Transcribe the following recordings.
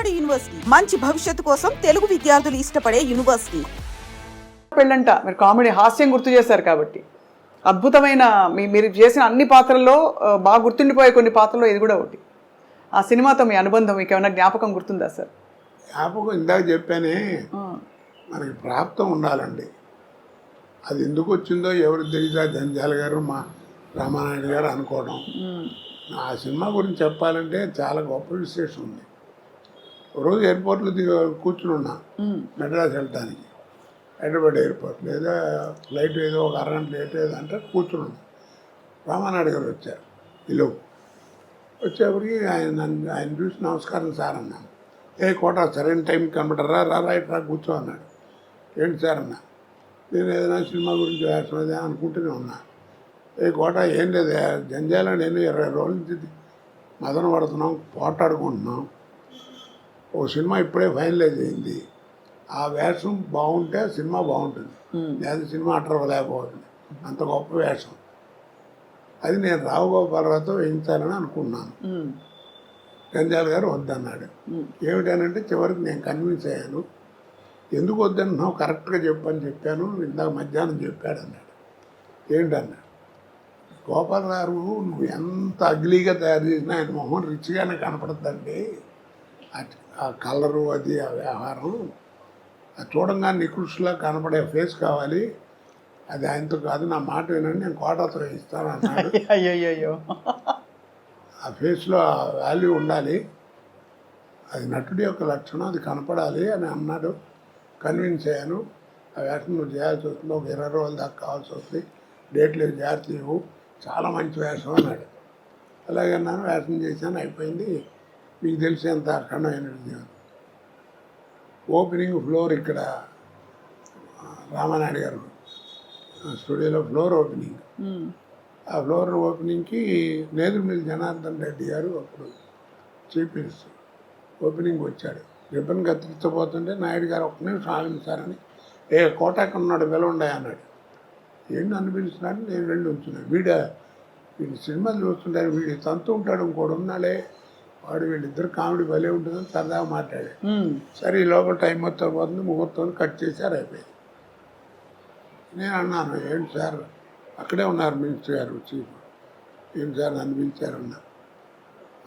కామర్డ్ university, మంచి భవిష్యత్తు కోసం తెలుగు విద్యార్థులు ఇష్టపడే యూనివర్సిటీ. పెళ్ళంట మీరు కామెడీ హాస్యం గుర్తు చేశారు కాబట్టి అద్భుతమైన మీరు చేసిన అన్ని పాత్రల్లో బాగా గుర్తుండిపోయే కొన్ని పాత్రల్లో ఇది కూడా ఒకటి. ఆ సినిమాతో మీ అనుబంధం మీకు ఏమైనా జ్ఞాపకం గుర్తుందా సార్? జ్ఞాపకం ఇందాక చెప్పానే, మనకి ప్రాప్తం ఉండాలండి. అది ఎందుకు వచ్చిందో ఎవరికి తెలియదా, జంజాల గారు మా రామానాయుడు గారు అనుకోవడం. ఆ సినిమా గురించి చెప్పాలంటే చాలా గొప్ప విశేషం ఉంది. రోజు ఎయిర్పోర్ట్లో కూర్చుని ఉన్నా మెడ్రాస్ వెళ్ళటానికి, హైదరాబాద్ ఎయిర్పోర్ట్ లేదా ఫ్లైట్ ఏదో ఒక అరగంట లేట్ ఏదంటే కూర్చుని ఉన్నా. రామానాయుడు గారు వచ్చారు. ఇల్లు వచ్చేప్పటికి ఆయన చూసి నమస్కారం సార్ అన్నాను. కోట సరైన టైంకి కనబడరా, రైట్ రా కూర్చో అన్నాడు. ఏంటి సార్ అన్నా. నేను ఏదైనా సినిమా గురించి వేసలేదా అనుకుంటూనే ఉన్నా. కోట ఏం లేదు, జంజాల నేను 20 రోజుల నుంచి మదన పడుతున్నాం, పోటాడుకుంటున్నాం. ఓ సినిమా ఇప్పుడే ఫైనలైజ్ అయింది. ఆ వేషం బాగుంటే సినిమా బాగుంటుంది, లేదా సినిమా అట్టరవలేకపోతుంది. అంత గొప్ప వేషం అది. నేను రావు గోపాలరావుతో వేయించాలని అనుకున్నాను. జంజాల గారు వద్దన్నాడు. ఏమిటనంటే చివరికి నేను కన్విన్స్ అయ్యాను. ఎందుకు వద్దన్నావు, కరెక్ట్గా చెప్పని చెప్పాను, ఇందాక మధ్యాహ్నం చెప్పాడు అన్నాడు. ఏంటన్నాడు. గోపాలరావు నువ్వు ఎంత అగ్లీగా తయారు చేసినా ఆయన మొహం రిచ్గానే కనపడుతుందండి. ఆ కలరు అది ఆ వ్యవహారం అది చూడంగా నికృష్లా కనపడే ఫేస్ కావాలి, అది ఆయనతో కాదు, నా మాట వినండి, నేను కోటతో ఇస్తాను అన్నాడు. అయ్యో, ఆ ఫేస్లో ఆ వాల్యూ ఉండాలి, అది నటుడి యొక్క లక్షణం, అది కనపడాలి అని అన్నాడు. కన్విన్స్ అయ్యాను. ఆ వేషం నువ్వు చేయాల్సి వస్తుంది, ఒక 20 రోజుల దాకా కావాల్సి వస్తుంది, డేట్లు జాగ్రత్త ఇవ్వు, చాలా మంచి వేషం అన్నాడు. అలాగే అన్నాను, వేషం చేశాను, అయిపోయింది. మీకు తెలిసేంత అఖండమైన విజయం. ఓపెనింగ్ ఫ్లోర్ ఇక్కడ రామానాయుడు గారు స్టూడియోలో ఫ్లోర్ ఓపెనింగ్. ఆ ఫ్లోర్ ఓపెనింగ్కి నేదురుమిల్లి జనార్దన్ రెడ్డి గారు అప్పుడు చీఫ్ మినిస్టర్ ఓపెనింగ్ వచ్చాడు. రిబ్బన్ కత్తిరించబోతుంటే నాయుడు గారు ఒక్క నిమిషం ఆగించారని, కోటాకు ఉన్నాడు పిలవండి అన్నాడు. ఏంటి నన్ను పిలుస్తున్నాడు, నేను వెళ్ళి ఉంచున్నాను. వీడి సినిమాలు చూస్తుంటారు, వీడి తంతు ఉంటాడు, ఇంకోడు ఉన్నాడే వాడు, వీళ్ళిద్దరు కామెడీ భలే ఉంటుందని సరదాగా మాట్లాడాడు. సరే ఈ లోపల టైం మొత్తం పోతుంది, ముహూర్తం కట్ చేశారు, అయిపోయింది. నేను అన్నాను, ఏంటి సార్ అక్కడే ఉన్నారు మినిస్టర్ గారు చీఫ్, ఏంటి సార్ నన్ను పిలిచారన్నా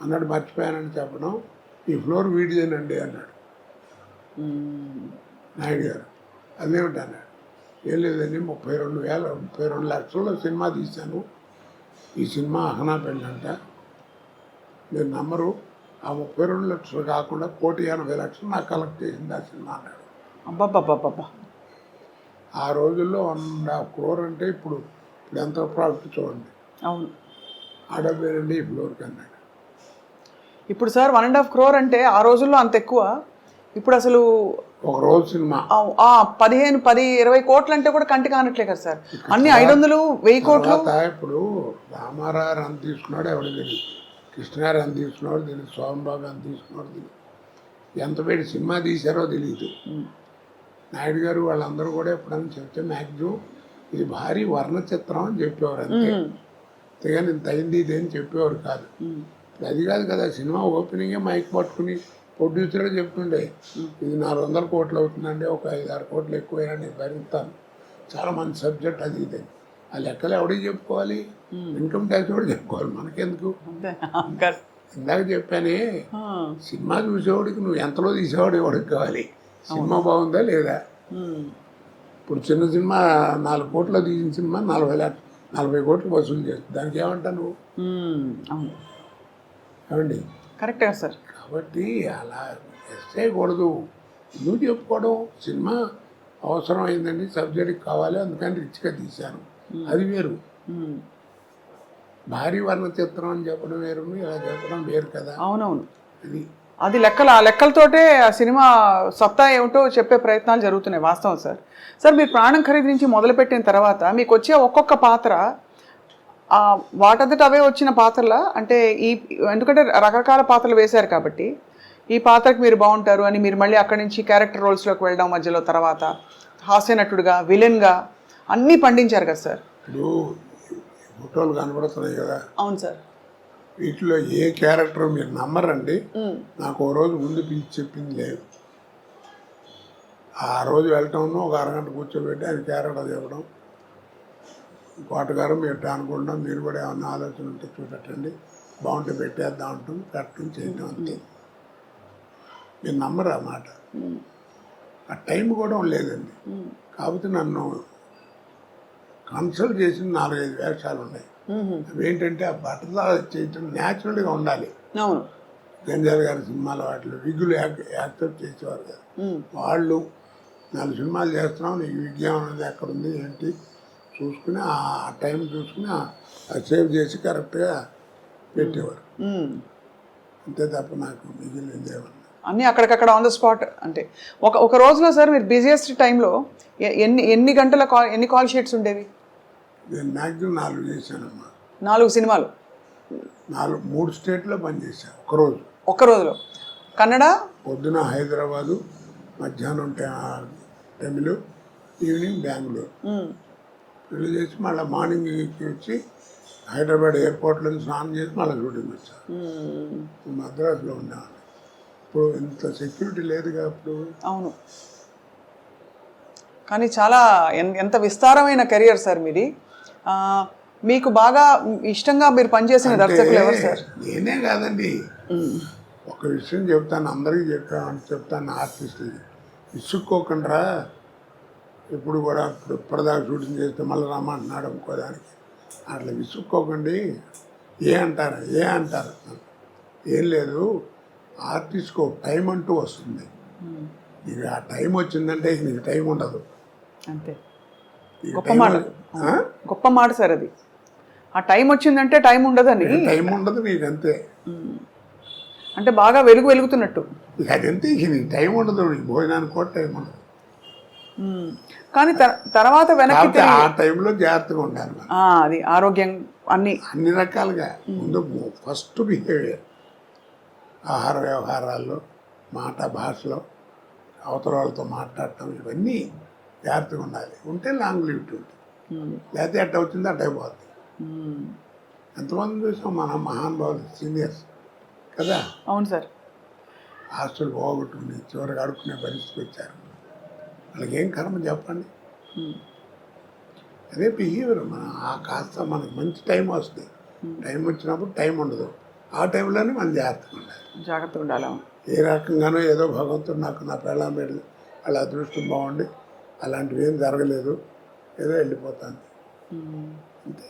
అన్నాడు. మర్చిపోయానని చెప్పడం, ఈ ఫ్లోర్ వీడిదేనండి అన్నాడు నాయుడు గారు. అదేమిటి అన్నాడు. ఏం లేదండి, 32 లక్షల్లో సినిమా తీశాను. ఈ సినిమా అహనా పెళ్ళంట, మీరు నమ్మరు, ఆ 32 లక్షలు కాకుండా 1,80,00,000 నాకు కలెక్ట్ చేసింది ఆ సినిమా అన్నాడు. అబ్బాబ్బాబ్బా, ఆ రోజుల్లో 1.5 crore అంటే ఇప్పుడు ఎంత ప్రాఫిట్ చూడండి. అవును, ఆడబేరండి ఈ ఫ్లోర్కి అన్నాడు. ఇప్పుడు సార్ 1.5 crore అంటే ఆ రోజుల్లో అంత ఎక్కువ. ఇప్పుడు అసలు ఒక రోజు సినిమా 15-20 కోట్లు అంటే కూడా కంటి కానట్లే కదా సార్. అన్ని 500-1000 కోట్లు. ఇప్పుడు రామారావు ఎంత తీసుకున్నాడు ఎవరికి తెలియదు, కృష్ణగారు ఎంత తీసుకున్నాడు తెలియదు, సోమబాబు ఎంత తీసుకున్నాడు తెలియదు, ఎంత పెట్టి సినిమా తీశారో తెలియదు. నాయుడు గారు వాళ్ళందరూ కూడా ఎప్పుడైనా చెప్తే మ్యాక్సిమం ఇది భారీ వర్ణ చిత్రం అని చెప్పేవారు, అంతే. అంతేగాని ఇంత అయింది ఇది అని చెప్పేవారు కాదు. అది కాదు కదా, సినిమా ఓపెనింగే మైక్ పట్టుకుని ప్రొడ్యూసర్గా చెప్తుండే, ఇది 400 కోట్లు అవుతుందండి, ఒక 5-6 కోట్లు ఎక్కువైనా నేను భరిస్తాను, చాలా మంచి సబ్జెక్ట్ అది ఇది. ఆ లెక్కలు ఎవడికి చెప్పుకోవాలి, ఇన్కమ్ ట్యాక్స్ కూడా చెప్పుకోవాలి, మనకెందుకు. ఇందాక చెప్పానే, సినిమా చూసేవాడికి నువ్వు ఎంతలో తీసేవాడు ఎవడికి కావాలి, సినిమా బాగుందా లేదా. ఇప్పుడు చిన్న సినిమా 4 కోట్లు తీసిన సినిమా 40 కోట్లు వసూలు చేస్తుంది, దానికి ఏమంటా నువ్వు ఏమండి. కరెక్టే సార్. కాబట్టి అలా చేయకూడదు, నువ్వు చెప్పుకోవడం. సినిమా అవసరం అయిందండి, సబ్జెక్ట్ కావాలి, అందుకని రిచ్గా తీశాను, అది వేరు. భారీ వర్ణ చిత్రం అని చెప్పడం వేరు, ఇలా చెప్పడం వేరు కదా. అవునవును, అది ఆ లెక్కలతోటే ఆ సినిమా సత్తా ఏమిటో చెప్పే ప్రయత్నాలు జరుగుతున్నాయి, వాస్తవం సార్. సార్ మీరు ప్రాణం ఖరీదు నుంచి మొదలుపెట్టిన తర్వాత మీకు వచ్చే ఒక్కొక్క పాత్ర వాటంతట అవే వచ్చిన పాత్రల అంటే ఎందుకంటే రకరకాల పాత్రలు వేశారు కాబట్టి ఈ పాత్రకి మీరు బాగుంటారు అని మీరు మళ్ళీ అక్కడి నుంచి క్యారెక్టర్ రోల్స్లోకి వెళ్ళడం, మధ్యలో తర్వాత హాస్య నటుడుగా, విలన్గా అన్నీ పండించారు కదా సార్. ఇప్పుడు ఫోటోలు కనబడుతున్నాయి కదా. అవును సార్. వీటిలో ఏ క్యారెక్టర్ మీరు నమ్మరండి. నాకు ఓ రోజు ముందు పిలిచి చెప్పింది లేదు. ఆ రోజు వెళ్ళటం ఒక అరగంట కూర్చోబెట్టి ఆయన క్యారెక్టర్ చెప్పడం, కోటగారు మీరు అనుకుంటాం, మీరు కూడా ఏమన్నా ఆలోచన ఉంటే చూపెట్టండి, బాగుంటే పెట్టేద్దాం అంటాం, పెట్టడం చేయటం అంతే. మీరు నమ్మరు ఆ మాట. ఆ టైం కూడా లేదండి. కాకపోతే నన్ను కన్సల్ట్ చేసిన 4-5 వేషాలు ఉన్నాయి. అవేంటంటే ఆ బట్టలా చేయటం న్యాచురల్గా ఉండాలి. అవును, గంజాల గారి సినిమాలో వాటిలో విగ్గులు యాక్సెప్ట్ చేసేవారు కదా. వాళ్ళు 4 సినిమాలు చేస్తున్నాం, నీకు విజ్ఞానం అనేది ఎక్కడుంది ఏంటి చూసుకుని ఆ టైం చూసుకుని సేవ్ చేసి కరెక్ట్గా పెట్టేవారు. అంతే తప్ప నాకు మిగిలింది ఏమన్నా అన్నీ అక్కడికక్కడ ఆన్ ద స్పాట్. అంటే ఒక రోజులో సార్ మీరు బిజియెస్ట్ టైంలో ఎన్ని గంటల ఎన్ని కాల్ షీట్స్ ఉండేవి? నేను మ్యాక్సిమం 4 చేశానమ్మా. 4 సినిమాలు 3 స్టేట్లో పనిచేశాను ఒకరోజు. ఒక్క రోజులో. కన్నడ పొద్దున హైదరాబాదు, మధ్యాహ్నం తమిళ్, ఈవినింగ్ బెంగళూరు. పెళ్లి చేసి మళ్ళీ మార్నింగ్కి వచ్చి హైదరాబాద్ ఎయిర్పోర్ట్లో స్నానం చేసి మళ్ళీ షూటింగ్ వచ్చాను. మద్రాసులో ఉండేవాడిని. ఇప్పుడు ఇంత సెక్యూరిటీ లేదుగా అప్పుడు. అవును, కానీ చాలా ఎంత విస్తారమైన కెరియర్ సార్ మీది. మీకు బాగా ఇష్టంగా మీరు పనిచేసిన దర్శకులు ఎవరు సార్? నేనే కాదండి, ఒక విషయం చెప్తాను, అందరికీ చెప్తాను ఆర్టిస్టులకి, విసుక్కోకుండా ఎప్పుడు కూడా ఇప్పటిదాకా షూటింగ్ చేస్తే మళ్ళీ రమ్మంటున్నాడు అనుకోదానికి అట్లా విసుక్కోకండి. ఏ అంటారు ఏం లేదు, ఆర్టిస్ట్కి ఒక టైం అంటూ వస్తుంది. ఇక ఆ టైం వచ్చిందంటే నీకు టైం ఉండదు. అంతే, గొప్ప మాట సార్ అది. ఆ టైం వచ్చిందంటే టైం ఉండదని. టైం ఉండదు నీకు, అంతే. అంటే బాగా వెలుగుతున్నట్టు. ఇక అదంతే, ఇక నీకు టైం ఉండదు, నీకు భోజనానికి కూడా టైం ఉండదు. కానీ తర్వాత వెనక్కి ఆ టైంలో జాగ్రత్తగా ఉండాలి. అది ఆరోగ్యం అన్ని రకాలుగా. ముందు ఫస్ట్ బిహేవియర్, ఆహార వ్యవహారాల్లో, మాట భాషలో, అవతల వాళ్ళతో మాట్లాడటం, ఇవన్నీ జాగ్రత్తగా ఉండాలి. ఉంటే లాంగ్ లివిటీ ఉంటుంది. లేకపోతే ఎట్ట వచ్చిందో అట్ట అయిపోతుంది. ఎంతమంది చూసాం మన మహానుభావులు, సీనియర్స్ కదా. అవును సార్. ఆస్తులు పోగొట్టుకుని చివరికి అడుక్కునే పరిస్థితికి వచ్చారు. వాళ్ళకి ఏం కర్మ చెప్పండి. అదే బిహేవియర్. కాస్త మనకు మంచి టైం వస్తుంది. టైం వచ్చినప్పుడు టైం ఉండదు. ఆ టైంలోనే మనం జాగ్రత్తగా ఉండాలి. ఏ రకంగానో ఏదో భగవంతుడు నాకు నా పెళ్ళాం పెళ్ళి వాళ్ళ అదృష్టం బాగుండి అలాంటివి ఏం జరగలేదు, ఏదో వెళ్ళిపోతాను అంతే.